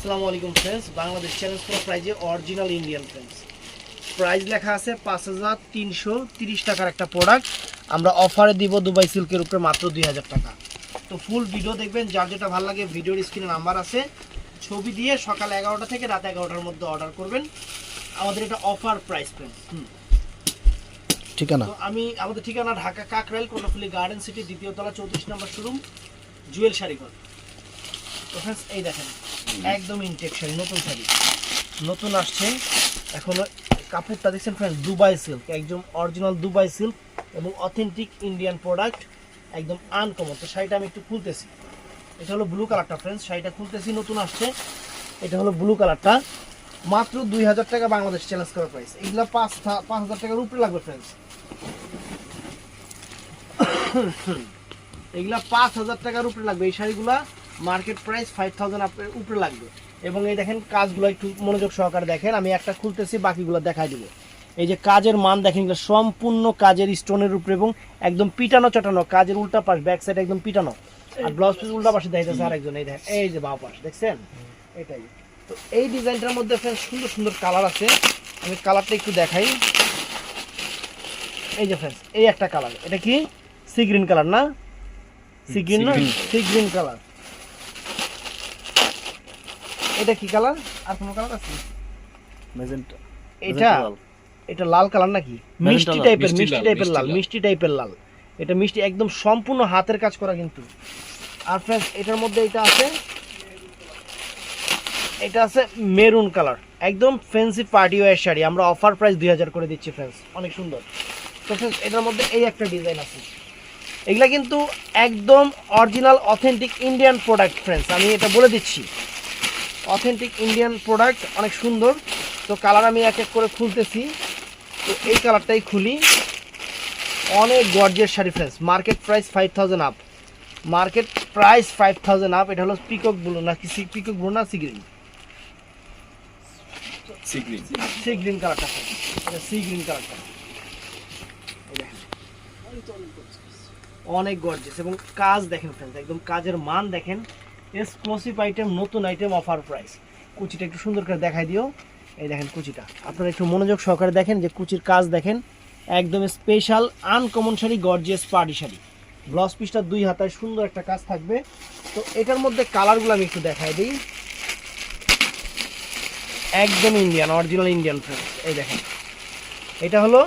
আসসালামু আলাইকুম friends, Bangladesh challenge করা প্রাইজে অরিজিনাল ইন্ডিয়ান फ्रेंड्स। প্রাইস লেখা আছে 5330 টাকার একটা প্রোডাক্ট আমরা অফারে দিব দুবাই সিল্কের উপরে মাত্র 2000 টাকা। তো ফুল ভিডিও দেখবেন, যার যেটা ভালো লাগে ভিডিওর স্ক্রিনে নাম্বার আছে, ছবি দিয়ে সকাল 11টা থেকে রাত 11টার মধ্যে অর্ডার করবেন। আমাদের এটা অফার প্রাইস फ्रेंड्स। ঠিকানা তো আমাদের ঠিকানা ঢাকা কাকরাইল কোনাফুলি গার্ডেন সিটি দ্বিতীয় তলা 34 নম্বর শোরুম জুয়েল শাড়িঘর। তো फ्रेंड्स এই দেখেন একদম ইনটেক শাড়ি, নতুন শাড়ি নতুন আসছে এখনো। কাপড়টা দেখছেন फ्रेंड्स, দুবাই সিল্ক, একদম অরিজিনাল দুবাই সিল্ক এবং অথেন্টিক ইন্ডিয়ান প্রোডাক্ট, একদম আনকমন। তো শাড়িটা আমি একটু খুলতেছি। এটা হলো ব্লু কালারটা फ्रेंड्स, শাড়িটা খুলতেছি, নতুন আসছে। এটা হলো ব্লু কালারটা, মাত্র 2000 টাকা বাংলাদেশ চ্যালেঞ্জ করার প্রাইস। এগুলা 5000 টাকার উপরে লাগবে फ्रेंड्स। এগুলা 5000 টাকার উপরে লাগবে। এই শাড়িগুলা মার্কেট প্রাইস 5000 উপরে লাগবে। এবং এই দেখেন কাজগুলো একটু মনোযোগ সহকারে দেখেন, আমি একটা খুলতেছি, বাকিগুলো দেখাই দিব। এই যে কাজের মান দেখেন, এগুলো সম্পূর্ণ কাজের স্টোনের উপরে এবং একদম পিটানো চটানো, কাজের উল্টা পাশ ব্যাক সাইড একদম পিটানো, আর ব্লাউজ পিস উল্টা পাশে দেখাইতেছে আরেকজন। এই দেখেন, এই যে বাম পাশ দেখছেন, এটাই। তো এই ডিজাইনটার মধ্যে फ्रेंड्स সুন্দর সুন্দর কালার আছে, আমি কালারটা একটু দেখাই। এই যে फ्रेंड्स এই একটা কালার, এটা কি সি গ্রিন কালার না? সি গ্রিন না, সি গ্রিন কালার। এটা কি কালার? আর কোনো কালার আছে? ম্যাজেন্টা। এটা লাল কালার নাকি? মিষ্টি টাইপের লাল, মিষ্টি টাইপের লাল। এটা মিষ্টি, একদম সম্পূর্ণ হাতের কাজ করা কিন্তু। আর फ्रेंड्स এটার মধ্যে এটা আছে মেরুন কালার, একদম ফ্যান্সি পার্টি ওয়্যার শাড়ি। আমরা অফার প্রাইস 2000 করে দিচ্ছি फ्रेंड्स, অনেক সুন্দর। তো फ्रेंड्स এটার মধ্যে এই একটা ডিজাইন আছে। এগুলা কিন্তু একদম original authentic Indian product friends, আমি এটা বলে দিচ্ছি, অথেন্টিক ইন্ডিয়ান প্রোডাক্ট, অনেক সুন্দর। তো কালার আমি এক এক করে খুলতেছি। তো এই কালারটাই খুলি, অনেক gorgeous sari friends, market price 5000 up, market price 5000 up. এটা হলো পিকক ব্লু না, পিকক ব্লু না, সি গ্রিন, সি গ্রিন কালারটা, এটা সি গ্রিন কালারটা অনেক গর্জিয়াস। এবং কাজ দেখেন फ्रेंड्स, একদম কাজের মান দেখেন, এক্সক্লুসিভ আইটেম, নতুন আইটেম, অফার প্রাইস। কুচিটা একটু সুন্দর করে দেখাই দিও। এই দেখেন কুচিটা, আপনারা একটু মনোযোগ সহকারে দেখেন, যে কুচির কাজ দেখেন, একদম special uncommon sari, gorgeous party sari. Blouse পিসটা 2 হাতায় সুন্দর একটা কাজ থাকবে। তো এটার মধ্যে কালারগুলো আমি একটু দেখাই দিই, একদম ইন্ডিয়ান, অরিজিনাল ইন্ডিয়ান फ्रेंड्स। এই দেখেন, এটা হলো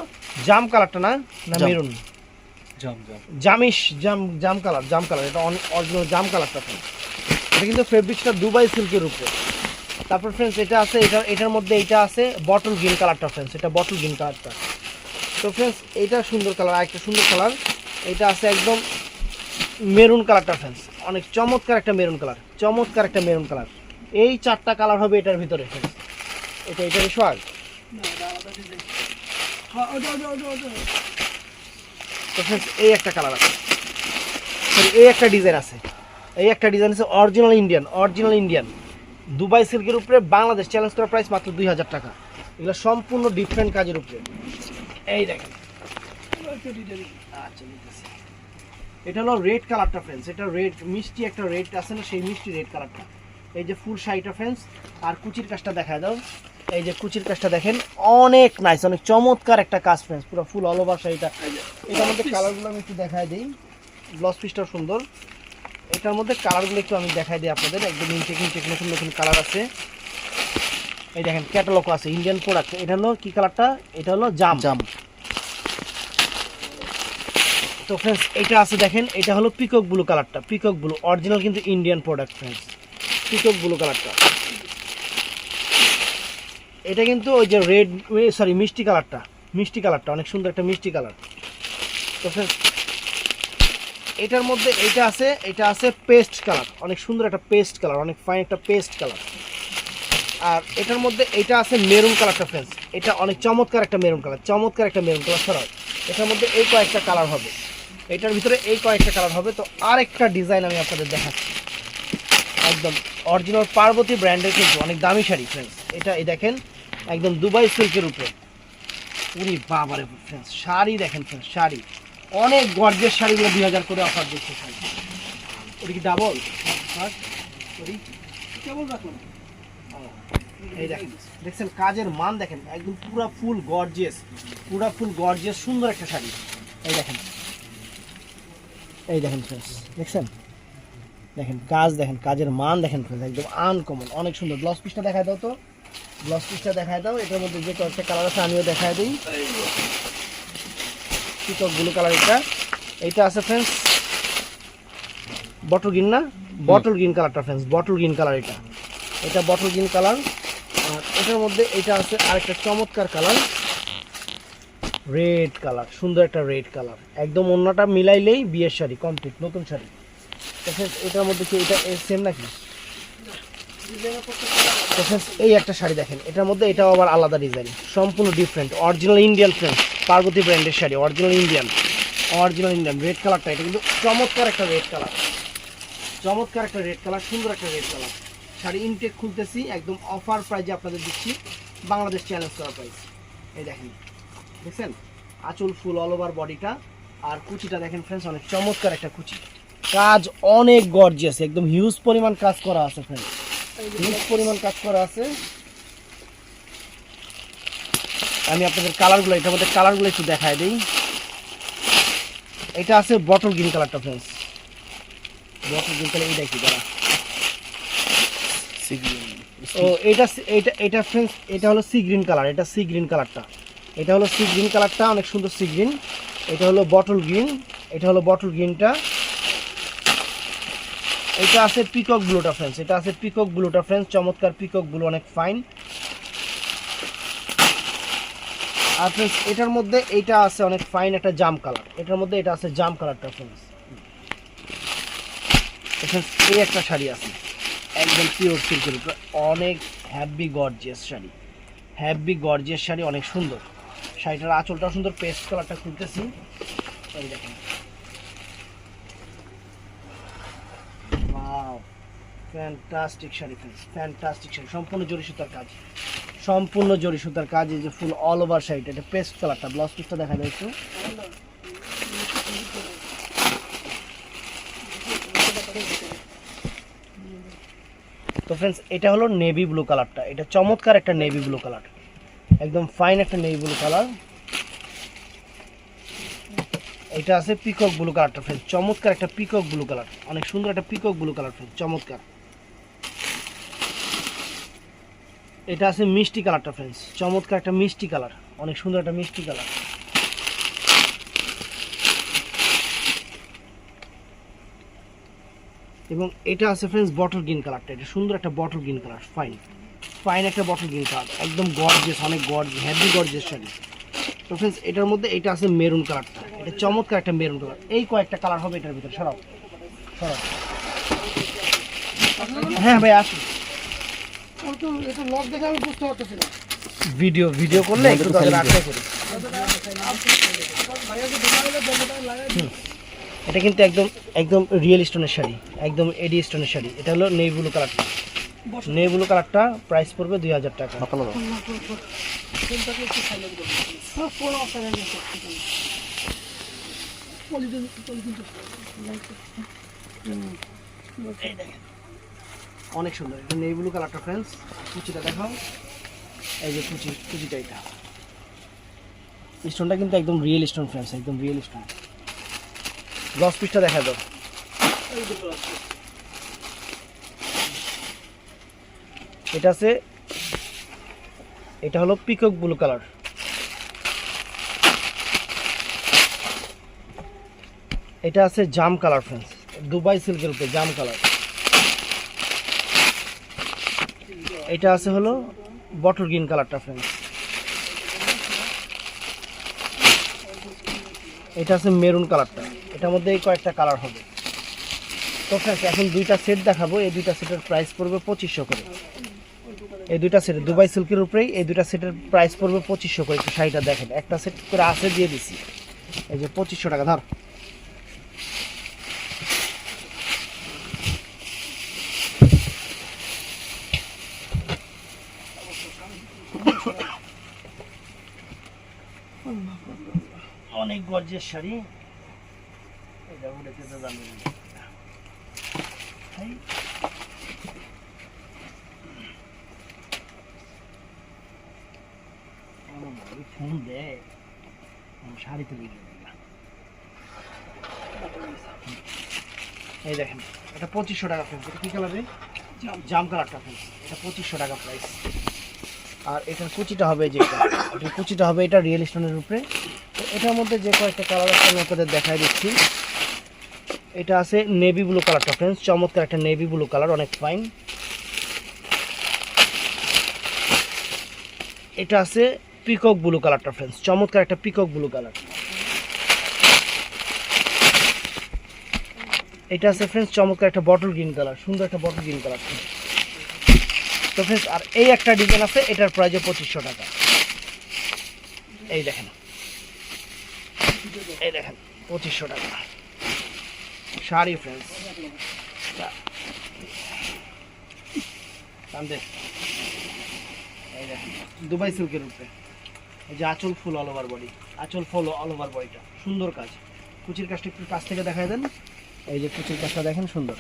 জাম কালারটা না, না মেরুন, জাম কালার, এটা অরিজিনাল জাম কালারটা फ्रेंड्स। এটা কিন্তু ফেব্রিক্সটা দুবাই সিল্কের উপরে। তারপর फ्रेंड्स এটা আছে, এটার মধ্যে এটা আছে বটল গ্রিন কালারটা फ्रेंड्स, এটা বটল গ্রিন কালারটা। তো फ्रेंड्स এটা সুন্দর কালার, আরেকটা সুন্দর কালার, এটা আছে একদম মেরুন কালারটা फ्रेंड्स, অনেক চমৎকার একটা মেরুন কালার, চমৎকার একটা মেরুন কালার। এই 4টা কালার হবে এটার ভিতরে फ्रेंड्स। এটা সোয়াগ। তো फ्रेंड्स এই একটা কালার আছে, সরি এই একটা ডিজাইন আছে, অরিজিনাল ইন্ডিয়ান দুবাই সিল্কের উপরে বাংলাদেশ চ্যালেঞ্জ করা প্রাইস মাত্র 2000 টাকা। এগুলো সম্পূর্ণ ডিফারেন্ট কাজের উপরে। এই দেখেন, আচ্ছা এটা হলো রেড কালারটা फ्रेंड्स, এটা রেড মিষ্টি একটা রেড আছে না, সেই মিষ্টি রেড কালারটা। এই যে ফুল শাড়িটা फ्रेंड्स, আর কুচির কাজটা দেখায় দাও। এই যে কুচির কাজটা দেখেন, অনেক নাইস, অনেক চমৎকার একটা কাজ फ्रेंड्स, পুরো ফুল অল ওভার শাড়িটা। এটার মধ্যে কালারগুলো আমি একটু দেখাই দিই, ব্লাউজ পিসটাও সুন্দর। এটার মধ্যে কালারগুলো একটু আমি দেখাই দিই আপনাদের, একদম ইনটেক নতুন নতুন কালার আছে। এই দেখেন ক্যাটালগ আছে, ইন্ডিয়ান প্রোডাক্ট। এটা হলো কি কালারটা? এটা হলো জাম। তো फ्रेंड्स এটা আছে দেখেন, এটা হলো পিকক ব্লু কালারটা, পিকক ব্লু অরিজিনাল কিন্তু Indian product friends, peacock blue কালারটা। এটা কিন্তু ওই যে রেড, সরি মিষ্টি কালারটা অনেক সুন্দর একটা মিষ্টি কালার। তো फ्रेंड्स এটার মধ্যে এটা আছে পেস্ট কালার, অনেক সুন্দর একটা পেস্ট কালার, অনেক ফাইন একটা পেস্ট কালার। আর এটার মধ্যে এটা আছে মেরুন কালারটা फ्रेंड्स, এটা অনেক চমৎকার একটা মেরুন কালার, ছাড়াও এটার মধ্যে এই কয়েকটা কালার হবে, এটার ভিতরে এই কয়েকটা কালার হবে। তো আর একটা ডিজাইন আমি আপনাদের দেখাচ্ছি, একদম অরিজিনাল পার্বতী ব্র্যান্ডের কিন্তু অনেক দামি শাড়ি फ्रेंड्स। এটা এই দেখেন একদম দুবাই সিল্কের উপরে, উনি বাবারে फ्रेंड्स শাড়ি দেখেন फ्रेंड्स, শাড়ি অনেক গর্জিয়াস শাড়িগুলো 2000 করে অফার দিচ্ছে শাড়ি। ওটা কি ডাবল? কেবল রাখলাম। এই দেখেন, দেখছেন কাজের মান দেখেন, একদম পুরা ফুল গর্জিয়াস, পুরা ফুল গর্জিয়াস সুন্দর একটা শাড়ি। এই দেখেন, এই দেখেন ফ্রেন্ডস, দেখছেন, দেখেন কাজ, দেখেন কাজের মান দেখেন ফ্রেন্ডস, একদম আনকমন, অনেক সুন্দর। ব্লাউজ পিসটা দেখায় দাও তো, ব্লাউজ পিসটা দেখায় দাও। এটার মধ্যে যে কয়েকটা কালার আছে আমিও দেখায় দিই। পিকক ব্লু কালার, এইটা আছে ফ্রেন্ডস বটল গ্রিন, না বটল গ্রিন কালারটা ফ্রেন্ডস, বটল গ্রিন কালার, এটা বটল গ্রিন কালার। আর এটার মধ্যে এটা আছে আরেকটা চমৎকার কালার, রেড কালার, সুন্দর একটা রেড কালার, একদম অন্যটা মিলাইলেই বিয়ের শাড়ি কমপ্লিট, নতুন শাড়ি। এটার মধ্যে কি এটা সেম নাকি? এই একটা শাড়ি দেখেন, এটার মধ্যে এটাও আবার আলাদা ডিজাইন, সম্পূর্ণ different, original Indian friends, Parvati ব্র্যান্ডের শাড়ি, অরিজিনাল ইন্ডিয়ান, রেড কালারটা, এটা কিন্তু চমৎকার একটা রেড কালার, চমৎকার একটা রেড কালার, সুন্দর একটা রেড কালার। শাড়ি ইনটেক খুলতেছি, একদম অফার প্রাইজে আপনাদের দিচ্ছি, বাংলাদেশ চ্যালেঞ্জ করা প্রাইস। এই দেখেন, দেখছেন আঁচল ফুল অল ওভার বডিটা, আর কুচিটা দেখেন ফ্রেন্ডস, অনেক চমৎকার একটা কুচি, কাজ অনেক গর্জিয়াস, একদম হিউজ পরিমাণ কাজ করা আছে ফ্রেন্ডস, হিউজ পরিমাণ কাজ করা আছে। আমি আপনাদের কালারগুলো, এটার মধ্যে কালারগুলো একটু দেখায় দিই। এটা আছে বটল গ্রিন কালারটা ফ্রেন্ডস, বটল গ্রিন কালার, এইটা কি দাঁড়া, ও এটা এটা এটা ফ্রেন্ডস, এটা হলো সি গ্রিন কালার, এটা সি গ্রিন কালারটা, এটা হলো সি গ্রিন কালারটা, অনেক সুন্দর সি গ্রিন। এটা হলো বটল গ্রিন, এটা হলো বটল গ্রিনটা। এটা আছে পিকক ব্লুটা ফ্রেন্ডস, এটা আছে পিকক ব্লুটা ফ্রেন্ডস, চমৎকার পিকক ব্লু, অনেক ফাইন। আর ফ্রেন্ডস এটার মধ্যে এইটা আছে অনেক ফাইন একটা জাম কালার, এটার মধ্যে এটা আছে জাম কালারটা ফ্রেন্ডস। এই একটা শাড়ি আছে একদম পিওর সিল্কের উপরে, অনেক heavy gorgeous sari, heavy gorgeous sari, অনেক সুন্দর শাড়িটার আঁচলটা সুন্দর, পেস্ট কালারটা খুলতেছি। এই দেখেন, wow fantastic sari friends, fantastic sari, সম্পূর্ণ জরি সুতার কাজ, সম্পূর্ণ জরি সুতার কাজ। এই যে ফুল অল ওভার শাড়িটা, এটা পেস্ট কালারটা, ব্লাউজ পিসটা দেখা যায় একটু। তো ফ্রেন্ডস এটা হলো নেভি ব্লু কালারটা, এটা চমৎকার একটা নেভি ব্লু কালার, একদম ফাইন একটা নেভি ব্লু কালার। এটা আছে পিকক ব্লু কালারটা ফ্রেন্ডস, চমৎকার একটা পিকক ব্লু কালার, অনেক সুন্দর একটা পিকক ব্লু কালার ফ্রেন্ডস, চমৎকার। এটা আছে মিষ্টি কালারটা ফ্রেন্ডস, চমৎকার একটা মিষ্টি কালার, অনেক সুন্দর একটা মিষ্টি কালার। এবং এটা আছে ফ্রেন্ডস বটল গ্রিন কালারটা, এটা সুন্দর একটা bottle green colour, fine fine একটা বটল গ্রিন কালার, একদম গর্জিয়াস, অনেক গর্জিয়াস, হেভি গর্জিয়াস শাড়ি। তো ফ্রেন্ডস এটার মধ্যে এটা আছে মেরুন কালারটা, এটা চমৎকার একটা মেরুন কালার। এই কয়েকটা কালার হবে এটার ভিতরে, সরাও সরাও, হ্যাঁ ভাই আসুন। ভিডিও ভিডিও করলে একটু এটা কিন্তু একদম একদম রিয়েল স্টোনের শাড়ি, একদম এডি স্টোনের শাড়ি। এটা হলো নেভি ব্লু কালারটা, নেভি ব্লু কালারটা প্রাইস পড়বে 2000 টাকা। অনেক সুন্দর, এটা নেভি ব্লু কালারটা ফ্রেন্ডস। কুচিটা দেখাও, এই যে কুচিটা, এটা স্টোনটা কিন্তু একদম রিয়েল স্টোন ফ্রেন্ডস, একদম রিয়েল স্টোন। ব্লাউজ পিসটা দেখা দাও, এটা আছে, এটা হলো পিকক ব্লু কালার, এটা আছে জাম কালার ফ্রেন্ডস, দুবাই সিল্কের উপরে জাম কালার। এটা আছে হলো বটল গ্রিন কালারটা ফ্রেন্ডস, এটা আছে মেরুন কালারটা, এটার মধ্যে এই কয়েকটা কালার হবে। তো ফ্রেন্ডস এখন দুইটা সেট দেখাবো, এই দুইটা সেটের প্রাইস পড়বে 2500 করে। এই দুইটা সেট দুবাই সিল্কের উপরেই, এই দুইটা সেটের প্রাইস পড়বে 2500 করে। একটু শাড়িটা দেখেন, একটা সেট করে আছে দিয়ে দিছি, এই যে 2500 টাকা। ধর অনেক গর্জিয়াস শাড়ি, এটা উড়েতে তো জানি না। ফোন দেয় শাড়ি তুলে এই দেখেন এটা 2500 টাকা ফ্রেন্ডস। এটা কি কালার রে? জাম কালারটা ফ্রেন্ডস। এটা 2500 টাকা প্রাইস। আর এটার কুচিটা হবে যেটা, এটার কুচিটা হবে এটা রিয়েল স্টোনের উপরে। তো এটার মধ্যে যে কয়েকটা কালার আছে আমি আপনাদের দেখাই দিচ্ছি। এটা আছে নেভি ব্লু কালারটা ফ্রেন্ডস, চমৎকার একটা নেভি ব্লু কালার, অনেক ফাইন। এটা আছে পিকক ব্লু কালারটা ফ্রেন্ডস, চমৎকার একটা পিকক ব্লু কালার। এটা আছে ফ্রেন্ডস চমৎকার একটা বটল গ্রিন কালার, সুন্দর একটা বটল গ্রিন কালার। তো ফ্রেন্ডস আর এই একটা ডিজাইন আছে, এটার প্রাইস 2500 টাকা। এই দেখেন, এই দেখেন 2500 টাকা শাড়ি ফ্রেন্ডস। এই দেখেন দুবাই সিল্কের উপরে, এই যে আঁচল ফুল অল ওভার বডি, আঁচল ফুল অল ওভার বডিটা সুন্দর কাজ। কুচির কাজটা একটু কাছ থেকে দেখাই দেন। এই যে কুচির কাজটা দেখেন সুন্দর,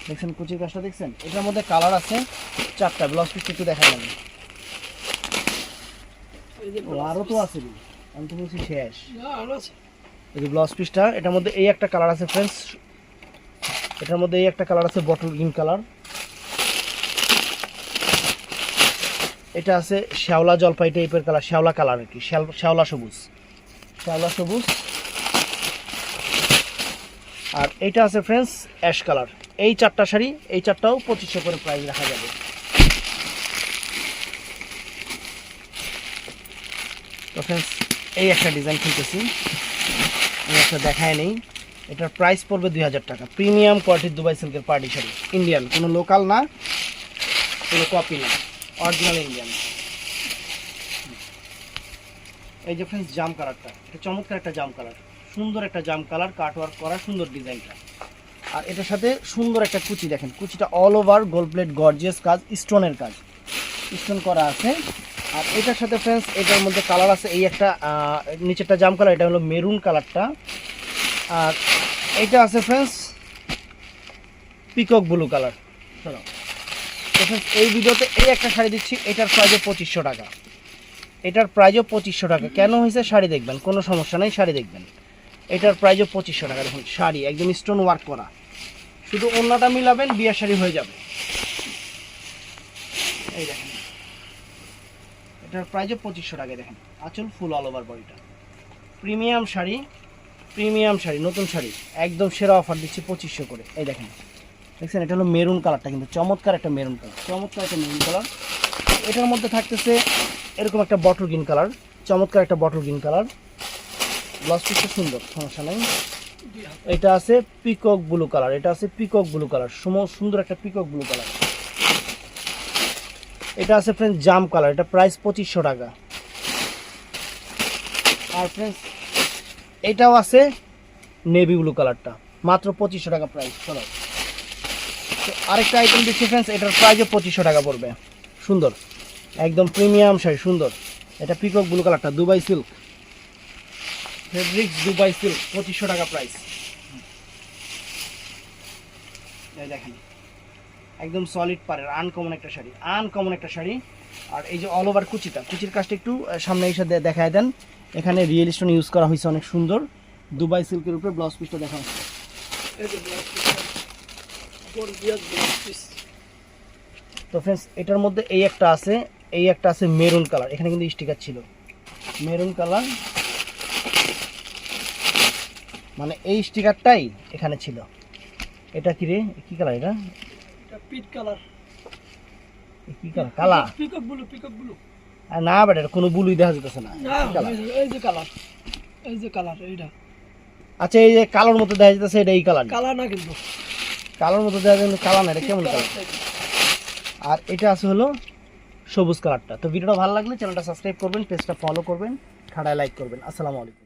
দেখছেন কুচির কাজটা দেখছেন। এটার মধ্যে কালার আছে 4টা। ব্লাউজ পিস একটু দেখা যাবে, আরো তো আছে, আমি তো বলছি শেষ। এই যে ব্লাউজ পিসটা, এটার মধ্যে এই একটা কালার আছে ফ্রেন্ডস, এটার মধ্যে এই একটা কালার আছে বটল গ্রিন কালার। এটা আছে শ্যাওলা জলপাই টাইপের কালার, শ্যাওলা কালার আর কি, শ্যাওলা সবুজ, শ্যাওলা সবুজ। আর এটা আছে ফ্রেন্ডস অ্যাশ কালার। এই 4টা শাড়ি, এই 4টাও 2500 করে প্রাইস রাখা যাবে। তো ফ্রেন্ডস এই একটা ডিজাইন খুলতেছি, আমি একটা দেখায় নেই। এটার প্রাইস পড়বে 2000 টাকা। প্রিমিয়াম কোয়ালিটির দুবাই সিল্কের পার্টি শাড়ি, ইন্ডিয়ান, কোনো লোকাল না, কোনো কপি না, অরিজিনাল ইন্ডিয়ান। এই যে ফ্রেন্ডস জাম কালারটা, এটা চমৎকার একটা জাম কালার, সুন্দর একটা জাম কালার, কাট ওয়ার্ক করা, সুন্দর ডিজাইনটা। আর এটার সাথে সুন্দর একটা কুচি, দেখেন কুচিটা all over gold plate gorgeous কাজ, স্টোনের কাজ, স্টোন করা আছে। আর এটার সাথে ফ্রেন্ডস এটার মধ্যে কালার আছে, এই একটা নিচেরটা জাম কালার, এটা হলো মেরুন কালারটা। আর এটা আছে ফ্রেন্ডস পিকক ব্লু কালার। চলো তো ফ্রেন্ডস এই ভিডিওতে এই একটা শাড়ি দিচ্ছি, এটার প্রাইসও 2500 টাকা। এটার প্রাইসও 2500 টাকা। কেন হয়েছে শাড়ি দেখবেন, কোনো সমস্যা নেই, শাড়ি দেখবেন। এটার প্রাইসও 2500 টাকা। দেখুন শাড়ি একদম স্টোন ওয়ার্ক করা, শুধু ওড়নাটা মিলাবেন বিয়ের শাড়ি হয়ে যাবে। এই দেখেন এটার প্রাইসও 2500 টাকা। দেখেন আঁচল ফুল অল ওভার বডিটা, প্রিমিয়াম শাড়ি, প্রিমিয়াম শাড়ি, নতুন শাড়ি, একদম সেরা অফার দিচ্ছি 2500 করে। এই দেখেন, দেখছেন এটা হলো মেরুন কালারটা, কিন্তু চমৎকার একটা মেরুন কালার, চমৎকার একটা মেরুন কালার। এটার মধ্যে থাকতেছে এরকম একটা বটল গ্রিন কালার, চমৎকার একটা বটল গ্রিন কালার। ব্লাউজ পিসটা সুন্দর, সমস্যা নাই। এটা আছে পিকক ব্লু কালার, এটা আছে পিকক ব্লু কালার, সুন্দর একটা পিকক ব্লু কালার। এটা আছে ফ্রেন্ডস জাম কালার, এটা প্রাইস 2500 টাকা। আর ফ্রেন্ডস এটাও আছে নেভি ব্লু কালারটা, মাত্র 2500 টাকা প্রাইস। চলো তো আরেকটা আইটেম দিচ্ছি ফ্রেন্ডস, এটার প্রাইসও 2500 টাকা পড়বে। সুন্দর একদম প্রিমিয়াম শাড়ি, সুন্দর। এটা পিকক ব্লু কালারটা, Dubai silk fabrics, Dubai silk, 2500 টাকা প্রাইস। এই দেখেন একদম সলিড পাড়ের আনকমন একটা শাড়ি, আনকমন একটা শাড়ি। আর এই যে অল ওভার কুচিটা, কুচির কাজটা একটু সামনে এসে দেখায় দেন। এখানে রিয়েল স্টোন ইউজ করা হয়েছে, অনেক সুন্দর। দুবাই সিল্কের উপরে ব্লাউজ পিসটা দেখা হচ্ছে। তো ফ্রেন্ডস এটার মধ্যে এই একটা আছে, এই একটা আছে মেরুন কালার, এখানে কিন্তু স্টিকার ছিল মেরুন কালার, মানে এই স্টিকারটাই এখানে ছিল। এটা কি রে, কি কালার? এটা পিট কালার, কি কালার? কালা পিকক ব্লু, পিকক ব্লু। আর না বেটা, এটা কোনো ব্লুই দেখা যেতেছে না। এই যে কালার, এই যে কালার, এইটা। আচ্ছা এই যে কালোর মতো দেখা যেতেছে, এটা এই কালার? কালার না, কিন্তু কালোর মতো দেখা যাচ্ছে, কালার না, এটা কেমন কালার? আর এটা আছে হলো সবুজ কালারটা। তো ভিডিওটা ভালো লাগলে চ্যানেলটা সাবস্ক্রাইব করবেন, পেজটা ফলো করবেন, খাড়ায় লাইক করবেন। আসসালামু আলাইকুম।